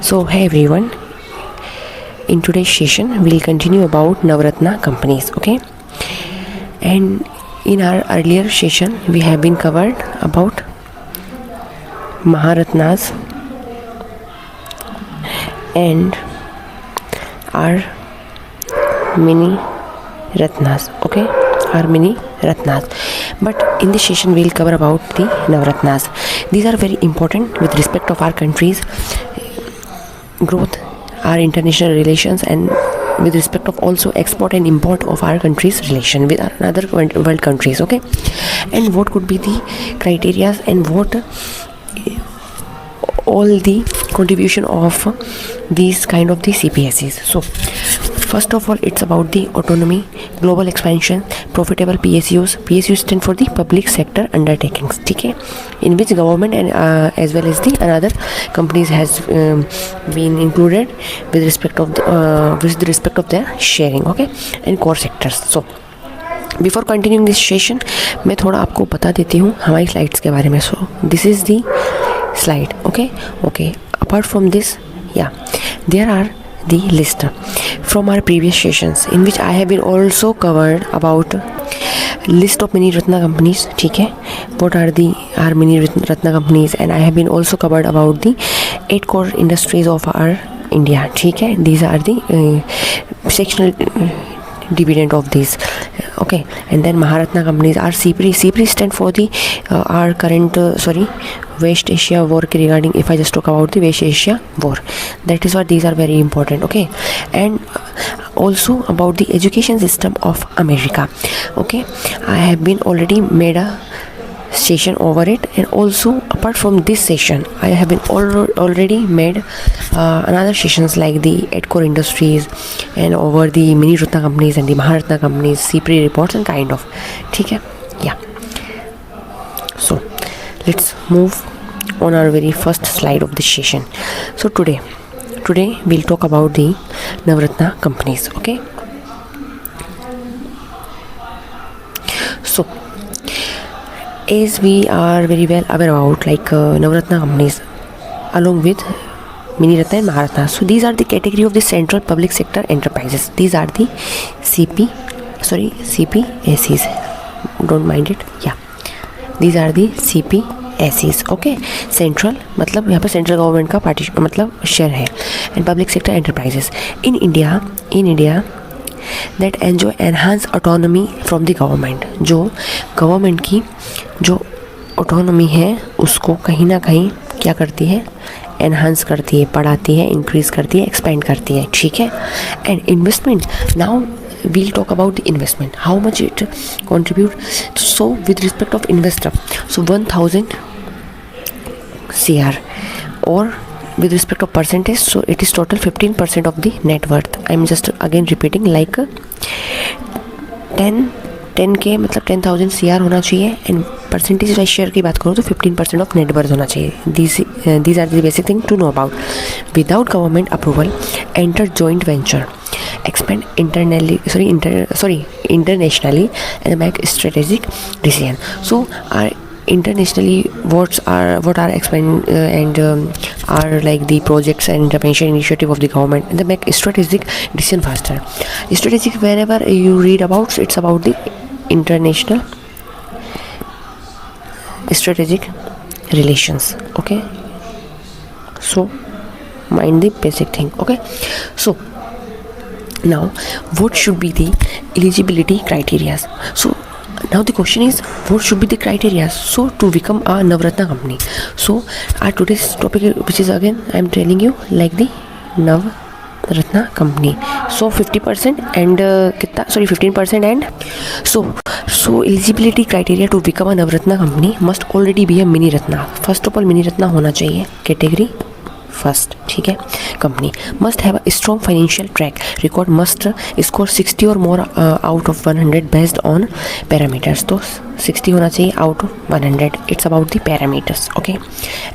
So hey everyone, in today's session we'll continue about Navratna companies, okay? And in our earlier session we have been covered about Maharatnas and our mini Ratnas, okay? Our mini Ratnas. But in this session we'll cover about the Navratnas. These are very important with respect of our country's growth, our international relations, and with respect of also export and import of our country's relation with other world countries, okay? And what could be the criteria and what all the contribution of these kind of the CPSEs. So first of all, it's about the autonomy, global expansion, profitable PSUs. PSUs stand for the public sector undertakings, okay, in which government and as well as the another companies has been included with respect of their sharing, okay, and core sectors. So before continuing this session मैं थोड़ा आपको बता देती हूँ हमारी slides के बारे में. So this is the slide, okay. Apart from this, there are the list from our previous sessions in which I have been also covered about list of mini Ratna companies, ठीक है, what are the our mini Ratna companies, and I have been also covered about the 8 core industries of our India, ठीक है. These are the sectional dividend of these, okay. And then Maharatna companies are CPRI stand for the our current West Asia war regarding, if I just talk about the West Asia war, that is why these are very important, okay. And also about the education system of America, okay. I have been already made a session over it, and also apart from this session I have been already made another sessions like the 8 core industries and over the mini Ratna companies and the Maharatna companies, CPRI reports and kind of, ठीक है. So let's move on our very first slide of this session. So today we'll talk about the Navratna companies, okay. So as we are very well aware about like Navratna companies along with mini Ratna and Maharatna. So these are the category of the central public sector enterprises. These are the CPSEs, don't mind it, these are the CPSEs, okay. Central मतलब यहाँ पर central government का partition मतलब share है, and public sector enterprises in India that enjoy enhance autonomy from the government. जो government की जो autonomy है उसको कहीं ना कहीं क्या करती है, एनहांस करती है, बढ़ाती है, इंक्रीज़ करती है, एक्सपेंड करती है, ठीक है. And investment, now we'll talk about the investment, how much it contribute. So with respect of investor, so 1000 CR, or with respect of percentage, so it is total 15% of the net worth. I'm just again repeating, like 10K मतलब 10,000 CR होना चाहिए, and percentage wise share की बात करूँ तो 15% of net worth होना चाहिए. these are the basic thing to know about. Without government approval, enter joint venture, expand internationally and make strategic decision. So our internationally what are expand and are like the projects and intervention initiative of the government, and they make strategic decision faster. Strategic, whenever you read about, it's about the international strategic relations, okay. So mind the basic thing, okay. So now what should be the eligibility criteria? So now the question is, what should be the criteria so to become a Navratna company? So our today's topic, which is again I am telling you like the Navratna company. So 50% and 15% and so eligibility criteria to become a Navratna company must already be a mini Ratna. First of all mini Ratna होना चाहिए, category first, ठीक है. Company must have a strong financial track record, must score 60 और more out of 100 based on parameters. तो 60 होना चाहिए out of 100. It's about the parameters, okay.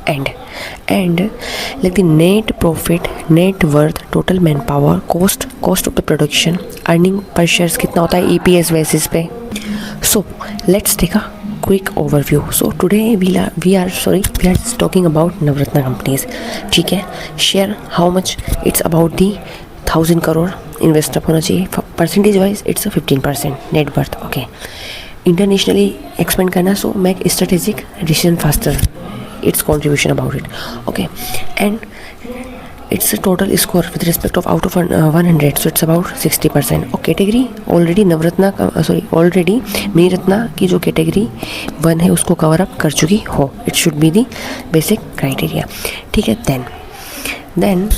And like the net profit, net worth, total man power, cost of the production, earning per shares कितना होता है EPS basis पे. So let's take a quick overview. So today we are just talking about Navratna companies. ठीक है, share how much it's about the 1000 crore invest होना चाहिए. Percentage wise it's a 15% net worth. Okay, internationally expand करना, so make strategic decision faster. Its contribution about it. Okay, and it's a total score with respect of out of 100, so it's about 60%. और category already already mini Ratna की जो category 1 है उसको cover up कर चुकी हो. It should be the basic criteria. ठीक है, देन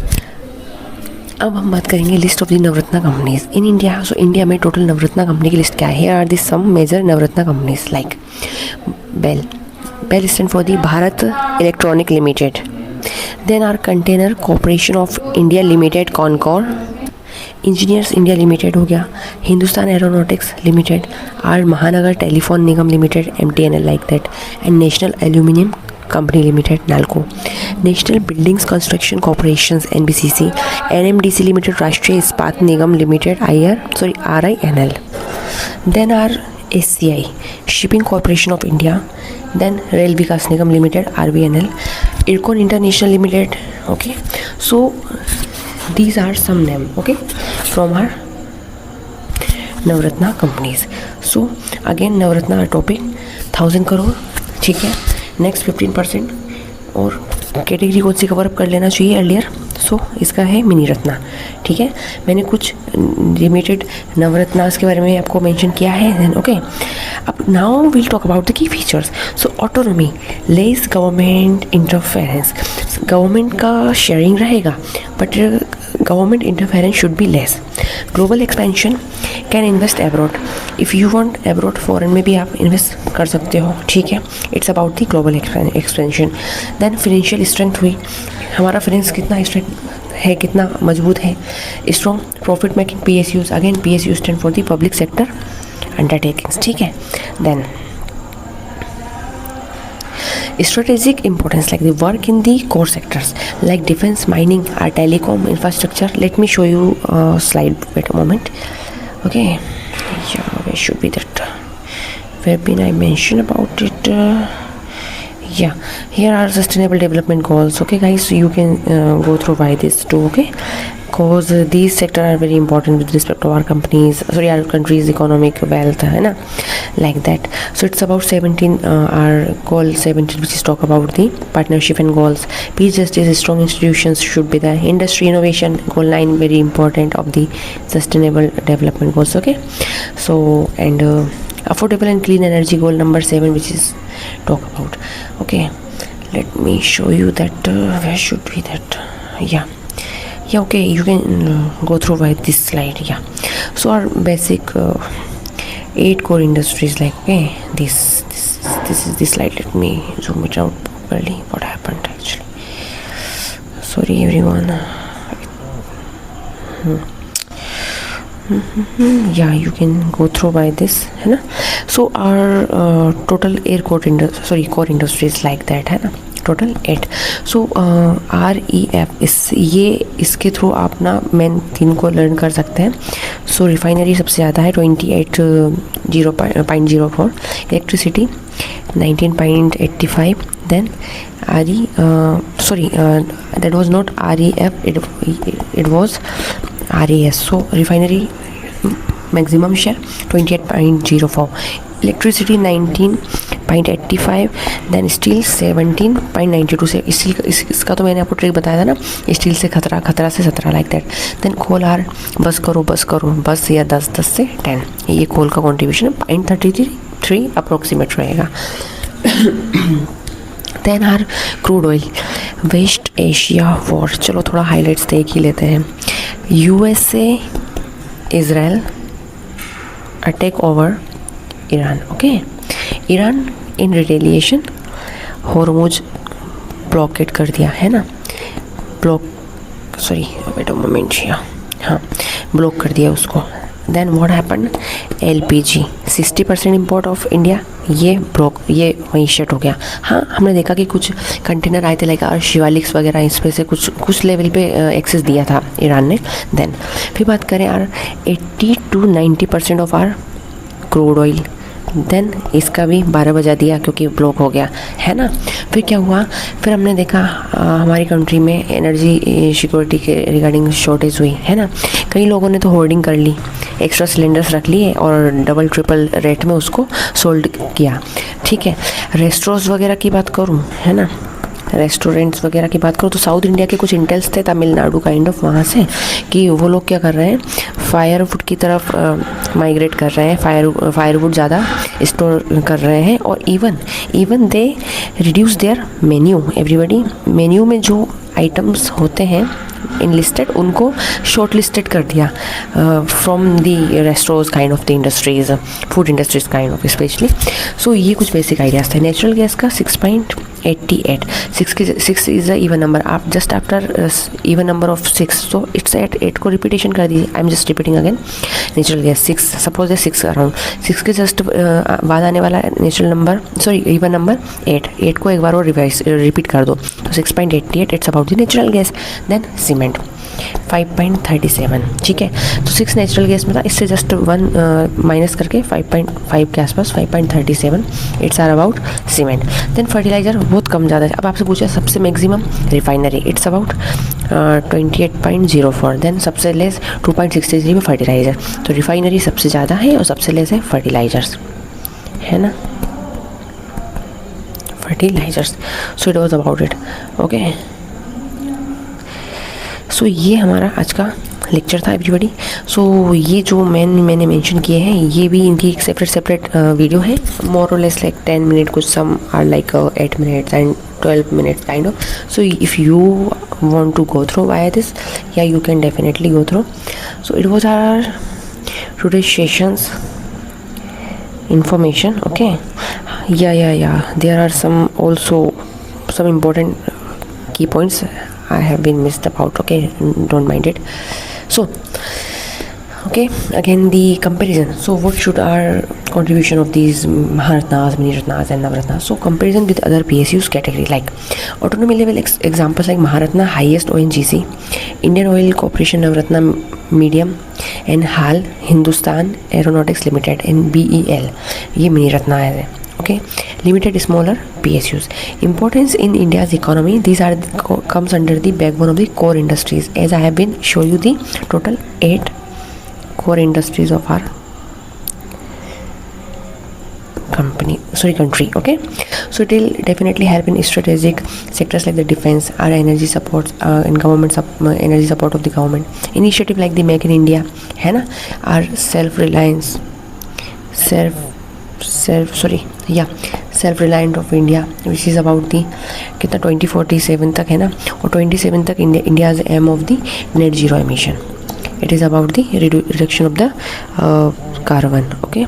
अब हम बात करेंगे list of the Navratna companies in India. So India में टोटल नवरत्ना कंपनी की लिस्ट क्या है? Here are the some major Navratna companies like BEL stand for the Bharat Electronic Limited. Then our Container Corporation of India Limited Concor, Engineers India Limited हो गया, Hindustan Aeronautics Limited, or Mahanagar Telephone Nigam limited MTNL like that, and National Aluminium Company Limited NALCO, National Buildings Construction Corporations NBCC, NMDC Limited Rashtriya Ispat Nigam Limited RINL. Then are SCI Shipping Corporation of India, then Rail Vikas Nigam Limited RVNL, Ircon International Limited. Okay, so these are some name, okay, from our Navratna companies. So again Navratna topic 1000 crore. ठीक है, next 15% और category कौन सी cover up कर लेना चाहिए earlier. सो इसका है mini Ratna. ठीक है, मैंने कुछ लिमिटेड नवरत्नास के बारे में आपको मेंशन किया है. ओके, अब now will talk about the key features. So autonomy, less government interference. Government का शेयरिंग रहेगा but government interference should be less. Global expansion, can invest abroad. If you want abroad foreign में भी आप invest कर सकते हो. ठीक है, it's about the global expansion. Then financial strength हुई, हमारा फाइनेंस कितना स्ट्रेंथ है, कितना मजबूत है. Strong profit making PSUs, again PSU stand for the public sector undertakings. ठीक है, then strategic importance like the work in the core sectors like defense, mining or telecom infrastructure. Let me show you a slide. Wait a moment. Okay, yeah, where should be that webinar I mentioned about it. Yeah, here are sustainable development goals. Okay guys, so you can go through by this too. Okay, because these sectors are very important with respect to our our country's economic wealth, है ना, like that. So it's about 17 our goal 17, which is talk about the partnership and goals. Peace, justice, strong institutions should be there. Industry innovation, goal 9, very important of the sustainable development goals. Okay, so and affordable and clean energy, goal number 7, which is talk about. Okay, let me show you that where should be that. Yeah, okay, you can go through by this slide. Yeah, so our basic 8 core industries, like, okay, this is the slide. Let me zoom it out properly. What happened actually, sorry everyone. Yeah, you can go through by this, है ना. So our total core industries like that, है ना, total 8. सो REF इसके through आप ना main 3 को learn कर सकते हैं. सो रिफाइनरी सबसे ज़्यादा है 28.04, electricity 19.85. Then that was not REF, it was RES. So refinery maximum share 28.04, electricity 19.85, then steel 17.92 से. स्टील इसका तो मैंने आपको ट्रिक बताया था ना, स्टील से खतरा से 17 like that. Then coal are बस या 10 से 10, ये कोल का कॉन्ट्रीब्यूशन 0.33 अप्रोक्सीमेट रहेगा. Then our crude oil, west Asia war. चलो थोड़ा हाईलाइट्स देख ही लेते हैं. USA Israel attack over Iran. Okay, Iran in retaliation Hormuz blockade कर दिया, है ना, ब्लॉक कर दिया उसको. Then what happen, LPG 60% import of India, ये वहीं शट हो गया. हाँ, हमने देखा कि कुछ कंटेनर आए थे लाइक शिवालिक्स वगैरह, इस पे से कुछ लेवल पे एक्सेस दिया था ईरान ने. देन फिर बात करें 80 to 90% of our crude oil then इसका भी 12 बजा दिया क्योंकि ब्लॉक हो गया, है ना। फिर क्या हुआ, फिर हमने देखा हमारी कंट्री में एनर्जी सिक्योरिटी के रिगार्डिंग शॉर्टेज हुई, है ना। कई लोगों ने तो होर्डिंग कर ली, एक्स्ट्रा सिलेंडर्स रख लिए और डबल ट्रिपल रेट में उसको सोल्ड किया, ठीक है। रेस्टोरेंट्स वगैरह की बात करूँ, है ना, रेस्टोरेंट्स वगैरह की बात करूँ तो साउथ इंडिया के कुछ इंटेल्स थे तमिलनाडु काइंड ऑफ वहाँ से, कि वो लोग क्या कर रहे हैं, फायरवुड की तरफ माइग्रेट कर रहे हैं, फायरवुड ज़्यादा स्टोर कर रहे हैं। और even they reduce there menu, everybody menu में जो आइटम्स होते हैं इनलिस्टेड उनको शॉर्ट लिस्टेड कर दिया from the restaurants kind of the industries, food industries kind of specially. So ये कुछ बेसिक आइडियाज़ थे। नेचुरल गैस का 6.88, 6 इज़ अ इवन नंबर, आप just after even number of 6, so it's eight 8 को repetition कर दीजिए। I am just repeating again, natural gas 6, suppose है 6 around 6 के जस्ट बाद आने वाला natural number, sorry even number 8 को एक बार और रिपीट कर दो तो 6.88, it's about the natural gas. Then cement 5.37, ठीक है। तो 6 नेचुरल गैस में था, इससे जस्ट 1 माइनस करके 5.5 के आसपास 5.37, it's our about cement. Then fertiliser बहुत कम ज़्यादा है। अब आपसे पूछा सबसे maximum refinery, it's about 28.04। Then सबसे लेस 2.63 में फर्टिलाइजर। तो रिफाइनरी सबसे ज़्यादा है और सबसे लेस है फर्टिलाइजर्स, है ना, fertilizers. So it was about it, okay. सो ये हमारा आज का लेक्चर था एवरीबॉडी। सो ये जो मैंने मेंशन किए हैं ये भी इनकी एक सेपरेट वीडियो है, मोर और लेस लाइक 10 मिनट, कुछ some are like 8 minutes and 12 minutes kind of. So if you want to go through via this, yeah, you can definitely go through. So it was our today's sessions information. Okay, yeah, there are some important key points I have been missed about. Okay, don't mind it. So okay, again the comparison. So what should our contribution of these Maharatnas, Mini Ratnas and Navaratnas? So comparison with other PSUs category, like autonomy level examples like Maharatna highest ONGC, Indian Oil Corporation Navaratna medium, and HAL Hindustan Aeronautics Limited and BEL, ये Mini Ratna है. Okay, limited smaller PSUs. Importance in India's economy, these are comes under the backbone of the core industries, as I have been show you the total 8 core industries of our country. Okay, so it will definitely help in strategic sectors like the defense, our energy supports and government energy support of the government initiative like the Make in India, है ना, our self-reliance self-reliant of India, which is about the कितना 2047 तक है ना, और 27 तक India's aim of the net zero emission. It is about the reduction of the carbon. Okay,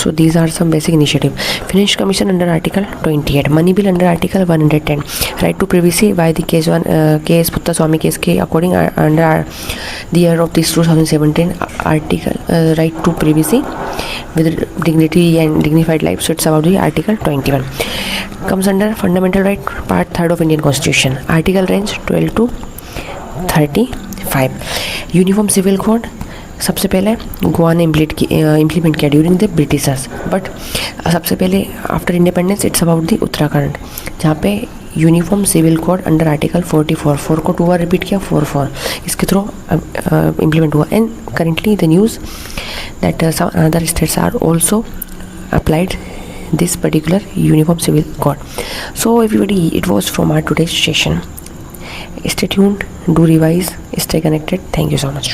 so these are some basic initiative. Finance Commission under Article 28, Money Bill under Article 110, right to privacy by the case Puttaswamy case के according under the year of this 2017 article, right to privacy with dignity and dignified life. So it's about the Article 21. Comes under fundamental right, part 3rd of Indian Constitution, article range 12 to 35. Uniform civil code सबसे पहले गोवा ने implement किया during the Britishers, but सबसे पहले after independence it's about the Uttarakhand, जहाँ पे uniform civil code under article 44, 4 को 2 बार रिपीट किया, 4 इसके थ्रू इम्प्लीमेंट हुआ. And currently the news that some other states are also applied this particular uniform civil code. So everybody, it was from our today's session. Stay tuned, do revise, stay connected. Thank you so much.